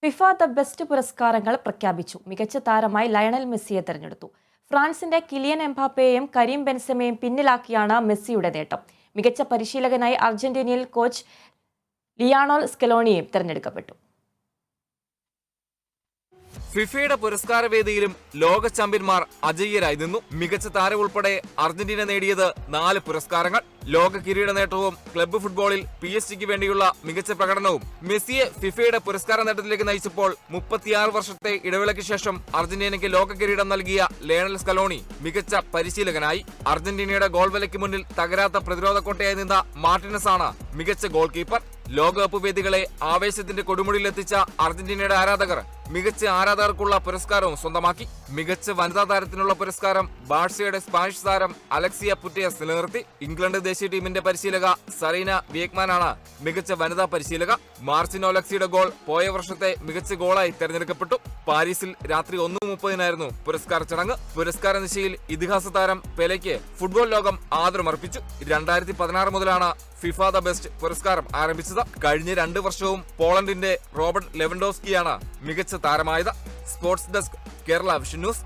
FIFA the best പുരസ്കാരങ്ങൾ പ്രഖ്യാപിച്ചു. മികച്ച താരമായി ലയണൽ മെസ്സിയെ തെരഞ്ഞെടുത്തു. ഫ്രാൻസിന്റെ കിലിയൻ എംബാപ്പയെയും കരീം ബെൻസെമയെയും പിന്നിലാക്കിയാണ് മെസ്സിയുടെ നേട്ടം. മികച്ച പരിശീലകനായി അർജന്റീനിയൻ കോച്ച് ലിയാണോൾ സ്കലോണിയും തെരഞ്ഞെടുക്കപ്പെട്ടു. ഫിഫയുടെ പുരസ്കാരവേദിയിലും ലോക ചാമ്പ്യന്മാർ അജയ്യരായി നിന്നു. മികച്ച താരം ഉൾപ്പെടെ അർജന്റീന നേടിയത് 4 പുരസ്കാരങ്ങൾ. ലോക കിരീട നേട്ടവും ക്ലബ്ബ് ഫുട്ബോളിൽ PSG വേണ്ടിയുള്ള മികച്ച പ്രകടനവും മെസ്സിയെ ഫിഫയുടെ പുരസ്കാര നേട്ടത്തിലേക്ക് നയിച്ചപ്പോൾ 36 വർഷത്തെ ഇടവേളയ്ക്ക് ശേഷം അർജന്റീനയ്ക്ക് ലോക കിരീടം നൽകിയ ലയണൽ സ്കലോണി മികച്ച പരിശീലകനായി. അർജന്റീനയുടെ ഗോൾ വലയ്ക്ക് മുന്നിൽ തകരാത്ത പ്രതിരോധ കോട്ടയായി നിന്ന മാർട്ടിനസ് ആണ് മികച്ച ഗോൾ കീപ്പർ. ലോകകപ്പ് വേദികളെ ആവേശത്തിന്റെ കൊടുമുടിയിലെത്തിച്ച അർജന്റീനയുടെ ആരാധകർ മികച്ച ആരാധകർക്കുള്ള പുരസ്കാരവും സ്വന്തമാക്കി. മികച്ച വനിതാ താരത്തിനുള്ള പുരസ്കാരം ബാഴ്സയുടെ സ്പാനിഷ് താരം അലക്സിയ പുറ്റേസ് നിലനിർത്തി. ഇംഗ്ലണ്ട് ദേശീയ ടീമിന്റെ പരിശീലക സറീന വിയക്മാനാണ് മികച്ച വനിതാ പരിശീലക. മാർസിനോ ഒലക്സിയുടെ ഗോൾ പോയ വർഷത്തെ മികച്ച ഗോളായി തെരഞ്ഞെടുക്കപ്പെട്ടു. പാരീസിൽ രാത്രി 1:30 പുരസ്കാര ചടങ്ങ്. പുരസ്കാര നിശയിൽ ഇതിഹാസ താരം പെലെയ്ക്ക് ഫുട്ബോൾ ലോകം ആദരമർപ്പിച്ചു. 2016 മുതലാണ് ഫിഫ ദ ബെസ്റ്റ് പുരസ്കാരം ആരംഭിച്ചത്. കഴിഞ്ഞ 2 വർഷവും പോളണ്ടിന്റെ റോബർട്ട് ലെവൻഡോസ്കിയാണ് മികച്ച താരമായത്. Sports desk, Kerala Vision news.